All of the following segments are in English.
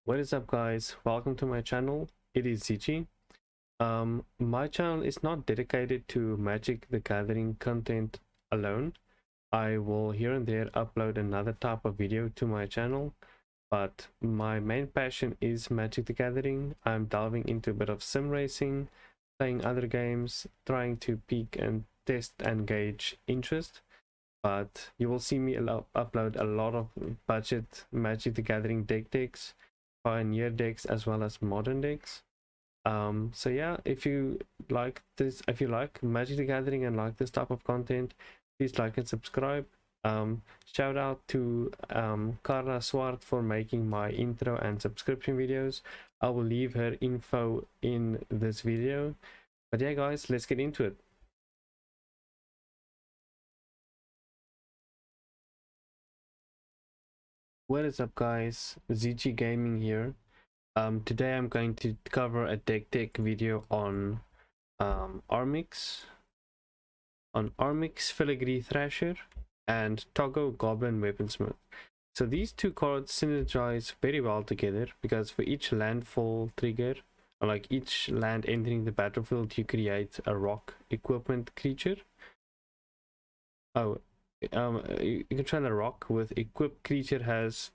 What is up, guys? Welcome to my channel. It is ZG. My channel is not dedicated to Magic the Gathering content alone. I will here and there upload another type of video to my channel, but my main passion is Magic the Gathering. I'm delving into a bit of sim racing, playing other games, trying to peak and test and gauge interest. But you will see me upload a lot of budget Magic the Gathering decks, pioneer decks, as well as modern decks. So yeah, if you like Magic the Gathering and like this type of content, please like and subscribe. Shout out to Karla Swart for making my intro and subscription videos. I will leave her info in this video. But yeah, guys, let's get into it. What is up, guys? ZG Gaming here. Today I'm going to cover a deck video on Armix, Filigree, Thrasher, and Toggo, Goblin, Weaponsmith. So these two cards synergize very well together because for each landfall trigger, or like each land entering the battlefield, you create a rock equipment creature. You control a rock with equipped creature has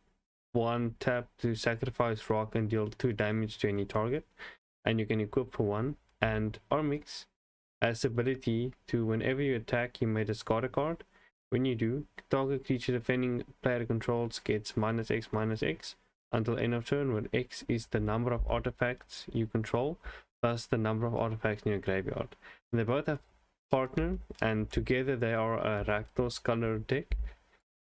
1 tap to sacrifice rock and deal 2 damage to any target, and you can equip for 1. And Armix has the ability to, whenever you attack, you may discard a card. When you do, target creature defending player controls gets -X/-X until end of turn, where X is the number of artifacts you control plus the number of artifacts in your graveyard. And they both have partner, and together they are a Rakdos color deck.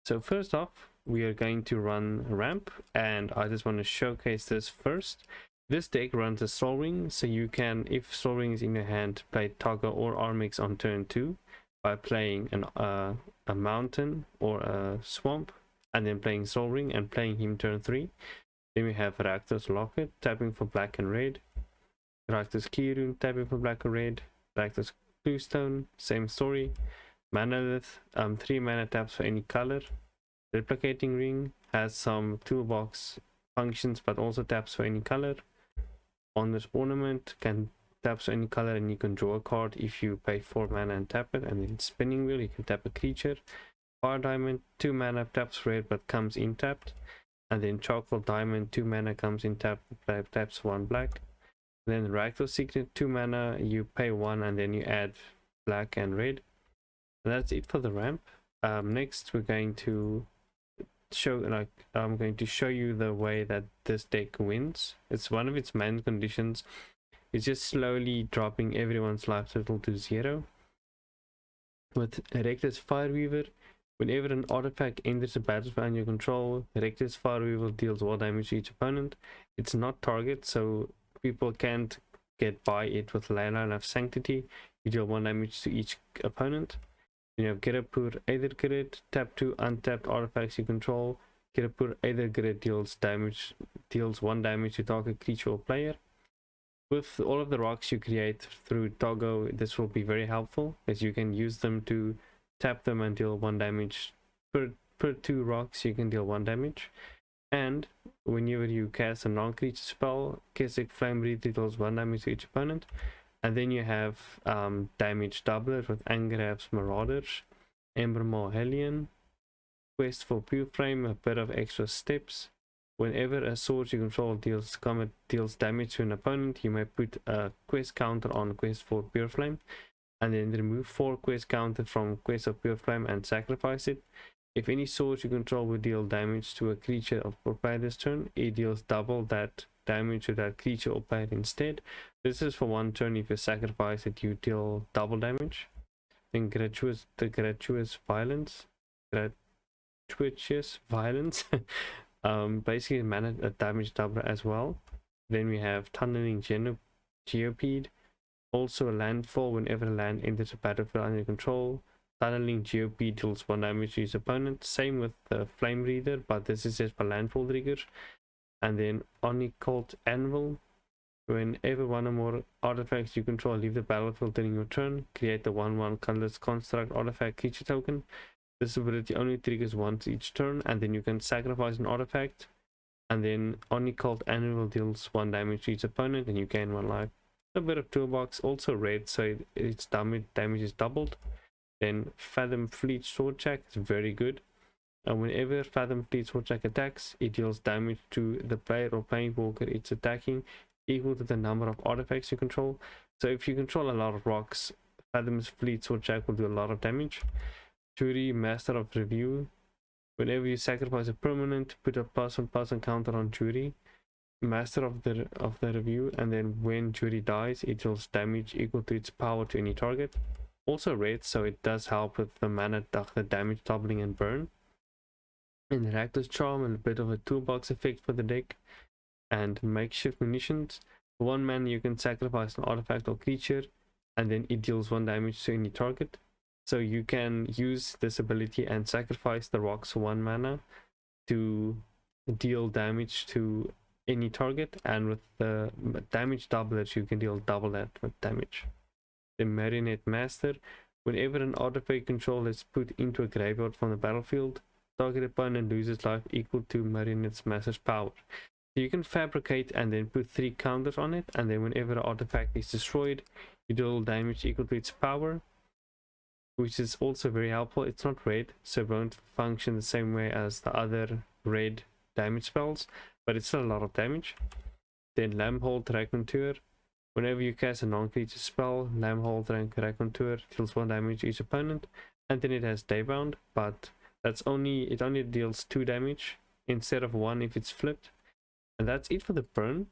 So first off, we are going to run ramp, and I just want to showcase this first. This deck runs a Soul Ring, so you can, if Soul Ring is in your hand, play Toggo or Armix on turn 2 by playing a mountain or a swamp, and then playing Soul Ring and playing him turn 3. Then we have Rakdos Locket, tapping for black and red. Rakdos Kirun, tapping for black and red. Rakdos Bluestone, same story. Manalith, 3 mana taps for any color. Replicating Ring has some toolbox functions but also taps for any color. On this ornament can taps for any color, and you can draw a card if you pay 4 mana and tap it. And then Spinning Wheel, you can tap a creature. Fire Diamond, 2 mana, taps red but comes in tapped. And then Charcoal Diamond, 2 mana, comes in tapped, taps 1 black. Then Rakdos Signet, 2 mana, you pay 1 and then you add black and red. And that's it for the ramp. Next we're going to I'm going to show you the way that this deck wins. It's one of its main conditions. It's just slowly dropping everyone's life total to 0. With Reckless Fireweaver, whenever an artifact enters the battlefield under your control, Reckless Fireweaver deals 1 damage to each opponent. It's not target, so people can't get by it with Leyline of Sanctity. You deal 1 damage to each opponent. You have Girapur Aether Grid, tap 2 untapped artifacts you control. Girapur Aether Grid deals 1 damage to target creature or player. With all of the rocks you create through Toggo, this will be very helpful, as you can use them to tap them and deal 1 damage. Per 2 rocks you can deal 1 damage. And whenever you cast a non-creature spell, Keswick Flame Breather deals 1 damage to each opponent. And then you have damage doubler with Angrav's Marauders, Embermaw Hellion, Quest for Pure Flame, a bit of extra steps. Whenever a sword you control deals damage to an opponent, you may put a quest counter on Quest for Pure Flame, and then remove 4 quest counter from Quest of Pure Flame and sacrifice it. If any sword you control will deal damage to a creature or player this turn, it deals double that damage to that creature or player instead. This is for 1 turn. If you sacrifice it, you deal double damage. Then gratuitous violence, basically mana a damage doubler as well. Then we have tunneling Geopede, also a landfall. Whenever a land enters a battlefield under your control, tunneling Geopede deals 1 damage to his opponent. Same with the Flame Breather, but this is just for landfall trigger. And then Onicult Anvil, whenever 1 or more artifacts you control leave the battlefield during your turn, create the 1/1 colorless construct artifact creature token. This ability only triggers once each turn, and then you can sacrifice an artifact. And then Onicult Anvil deals 1 damage to each opponent and you gain 1 life. A bit of toolbox, also red, so its damage is doubled. Then Fathom Fleet Swordjack is very good. And whenever Fathom Fleet Swordjack attacks, it deals damage to the player or planeswalker it's attacking equal to the number of artifacts you control. So if you control a lot of rocks, Fathom's Fleet Swordjack will do a lot of damage. Jury, Master of Review. Whenever you sacrifice a permanent, put a +1/+1 counter on Jury, Master of the Review, and then when Jury dies, it deals damage equal to its power to any target. Also red, so it does help with the mana, the damage doubling and burn. And Rakdos Charm, and a bit of a toolbox effect for the deck. And Makeshift Munitions. For 1 mana, you can sacrifice an artifact or creature, and then it deals 1 damage to any target. So you can use this ability and sacrifice the rocks for 1 mana to deal damage to any target, and with the damage doublers you can deal double that with damage. The Marionette Master. Whenever an artifact control is put into a graveyard from the battlefield, target opponent loses life equal to Marionette Master's power. So you can fabricate and then put 3 counters on it, and then whenever an artifact is destroyed, you deal damage equal to its power, which is also very helpful. It's not red, so it won't function the same way as the other red damage spells, but it's still a lot of damage. Then Lambhold Raconteur. Whenever you cast a non-creature spell, Lambhold Raconteur deals 1 damage to each opponent, and then it has Daybound, but it only deals 2 damage instead of 1 if it's flipped. And that's it for the burn.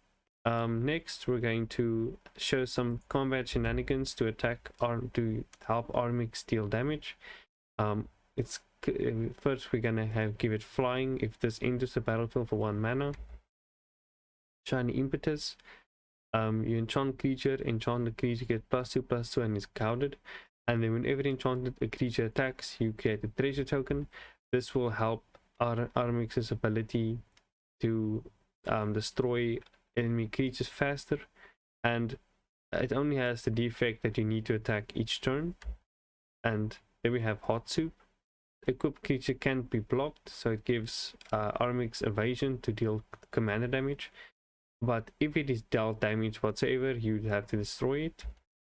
Next, we're going to show some combat shenanigans to to help Armix deal damage. First we're gonna give it flying if this enters the battlefield for 1 mana. Shiny Impetus. You enchant creature, enchanted creature gets +2/+2 and is clouded. And then whenever enchanted a creature attacks, you create a treasure token. This will help Armix's ability to destroy enemy creatures faster, and it only has the defect that you need to attack each turn. And then we have Hot Soup. Equipped creature can't be blocked, so it gives Armix evasion to deal commander damage, but if it is dealt damage whatsoever, you'd have to destroy it.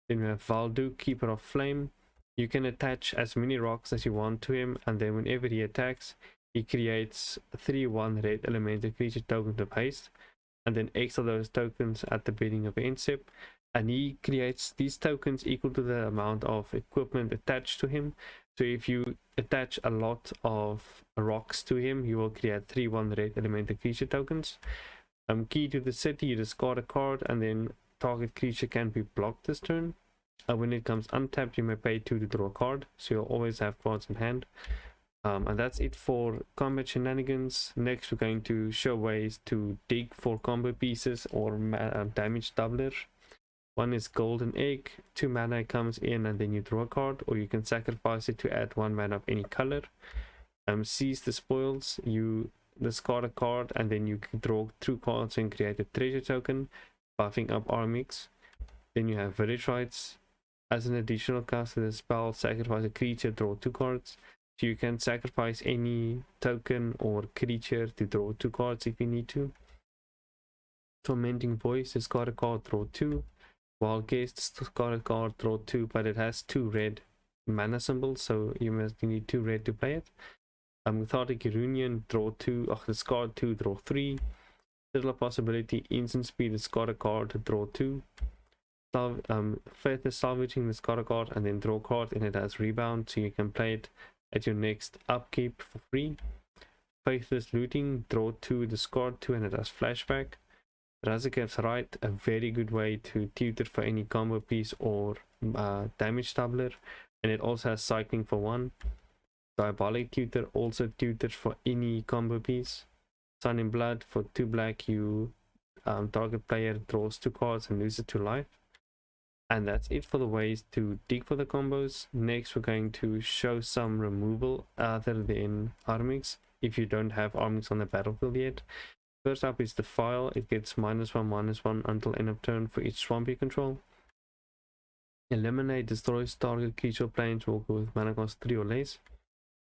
Then we have Valdu, Keeper of Flame. You can attach as many rocks as you want to him, and then whenever he attacks, he creates 3/1 red elemental creature tokens of haste, and then exile those tokens at the beginning of the end step. And he creates these tokens equal to the amount of equipment attached to him. So if you attach a lot of rocks to him, you will create 3/1 red elemental creature tokens. Key to the city, you discard a card, and then target creature can be blocked this turn. When it comes untapped, you may pay 2 to draw a card, so you'll always have cards in hand. And that's it for combat shenanigans. Next, we're going to show ways to dig for combo pieces or damage doubler. One is Golden Egg. 2 mana comes in and then you draw a card, or you can sacrifice it to add 1 mana of any color. Seize the Spoils. You discard a card and then you can draw 2 cards and create a treasure token, buffing up Armix. Then you have Village Rites. As an additional cast to the spell, sacrifice a creature, draw 2 cards. So you can sacrifice any token or creature to draw 2 cards if you need to. Tormenting Voice, discard a card, draw 2. Wild Guest, discard a card, draw 2, but it has 2 red mana symbols, so you need 2 red to play it. Cathartic Reunion, draw 2, discard 2, draw 3. Little Possibility, instant speed, discard a card, draw 2. Faith is Salvaging, discard a card and then draw a card, and it has rebound, so you can play it at your next upkeep for free. Faithless Looting, draw 2, discard 2, and it has flashback. Razakev's Right, a very good way to tutor for any combo piece or damage doubler, and it also has cycling for 1. Diabolic Tutor also tutors for any combo piece. Sun in Blood, for 2 black, you target player draws 2 cards and loses 2 life. And that's it for the ways to dig for the combos. Next, we're going to show some removal other than Armix, if you don't have Armix on the battlefield yet. First up is the File. It gets -1/-1 until end of turn for each swamp you control. Eliminate destroys target creature or planeswalker with mana cost 3 or less.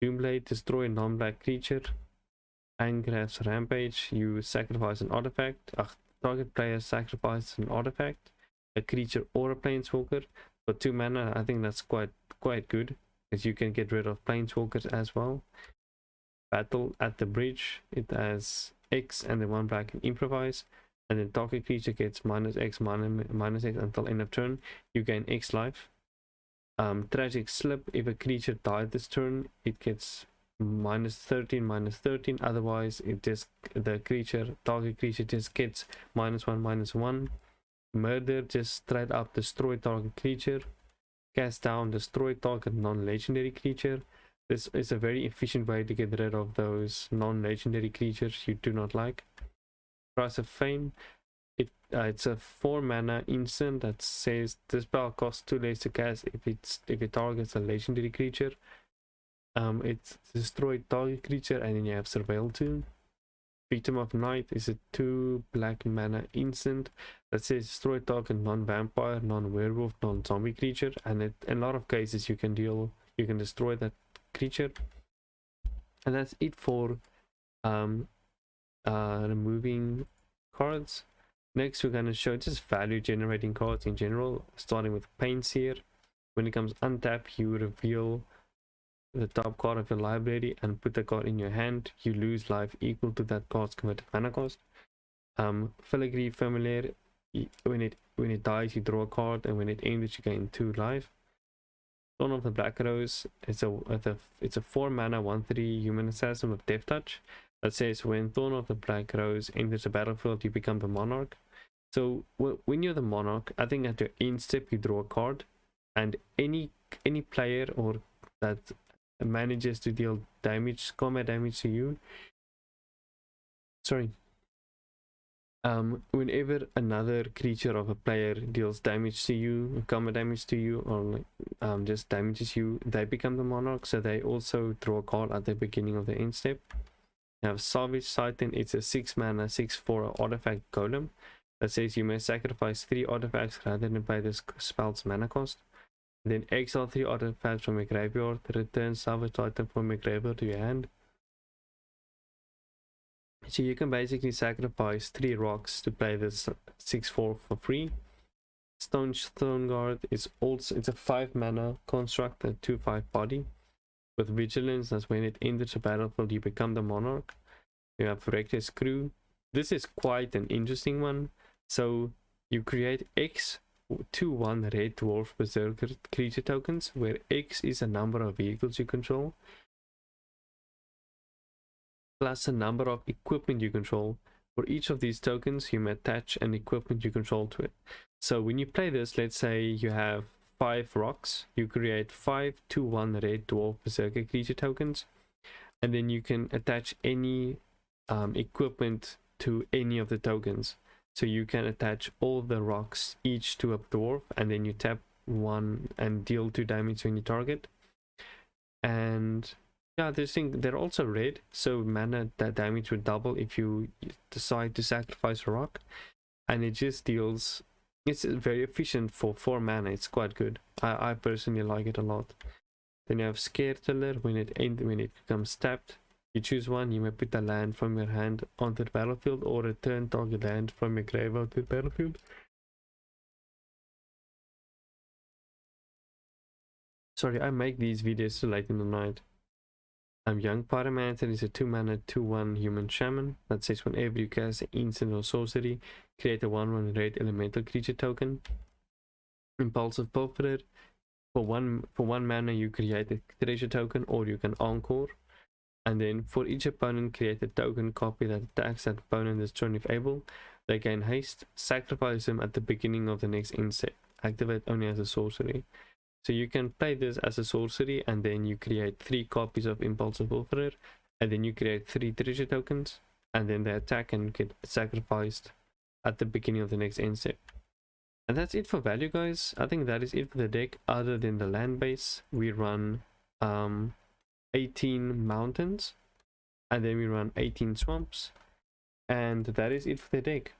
Doomblade, destroy a non-black creature. Angrath's Rampage, you sacrifice an artifact. Target player sacrifices an artifact, a creature or a planeswalker for 2 mana. I think that's quite good, because you can get rid of planeswalkers as well. Battle at the bridge, it has X and then 1 black and improvise, and then target creature gets -X -X until end of turn. You gain X life. Tragic slip, if a creature died this turn, it gets -13 -13. Otherwise, it just target creature just gets -1 -1. Murder, just straight up destroy target creature. Cast down, destroy target non-legendary creature. This is a very efficient way to get rid of those non-legendary creatures you do not like. Price of Fame, it's a 4 mana instant that says this spell costs 2 less to cast if it targets a legendary creature. It's destroy target creature, and then you have Surveil 2. Victim of Night is a 2 black mana instant that says destroy target non-vampire, non-werewolf, non-zombie creature, and in a lot of cases you can destroy that creature. And that's it for removing cards. Next, we're going to show just value generating cards in general, starting with Painseer. When it comes untap, you reveal the top card of your library and put the card in your hand. You lose life equal to that card's converted mana cost. Filigree Familiar, when it dies, you draw a card, and when it ends, you gain 2 life. Dawn of the Black Rose, it's a 4 mana 1/3 human assassin with Death Touch that says when Dawn of the Black Rose enters the battlefield, you become the monarch. So when you're the monarch, I think at your end step you draw a card, and any player or that manages to deal combat damage to you, whenever another creature of a player deals damage to you, combat damage to you, or just damages you, they become the monarch. So they also draw a card at the beginning of the end step. You have Savage Titan, it's a 6 mana 6/4 artifact golem that says you may sacrifice 3 artifacts rather than pay this spell's mana cost. Then exile 3 artifacts from your graveyard, return Savage Titan from your graveyard to your hand. So you can basically sacrifice 3 rocks to play this 6/4 for free. Stone Guard is also, it's a 5 mana construct, a 2/5 body with vigilance. That's when it enters the battlefield, you become the monarch. You have Reckless Crew. This is quite an interesting one. So you create X 2/1 red dwarf berserker creature tokens, where X is a number of vehicles you control plus a number of equipment you control. For each of these tokens, you may attach an equipment you control to it. So when you play this, let's say you have 5 rocks, you create 5 2/1 red dwarf berserker creature tokens, and then you can attach any equipment to any of the tokens. So you can attach all the rocks each to a dwarf, and then you tap 1 and deal 2 damage when you target. And yeah, they're also red, so mana that damage would double if you decide to sacrifice a rock, and it just deals. It's very efficient for 4 mana. It's quite good. I personally like it a lot. Then you have Scare Tiller. When it becomes tapped, you choose one. You may put a land from your hand onto the battlefield, or return target land from your graveyard to the battlefield. Sorry, I make these videos so late in the night. Young Pyromancer is a 2 mana 2/1 human shaman that says whenever you cast an instant or sorcery, create a 1/1 red elemental creature token. Impulsive Pilferer, for one mana you create a treasure token, or you can encore. And then for each opponent, create a token copy that attacks that opponent this turn if able. They gain haste. Sacrifice them at the beginning of the next end step. Activate only as a sorcery. So you can play this as a sorcery, and then you create 3 copies of Impulsive Pilferer, and then you create 3 treasure tokens, and then they attack and get sacrificed at the beginning of the next end step. And that's it for value, guys. I think that is it for the deck. Other than the land base, we run 18 mountains, and then we run 18 swamps, and that is it for the deck.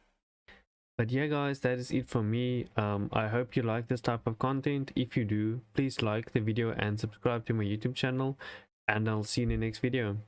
But yeah, guys, that is it from me. I hope you like this type of content. If you do, please like the video and subscribe to my YouTube channel, and I'll see you in the next video.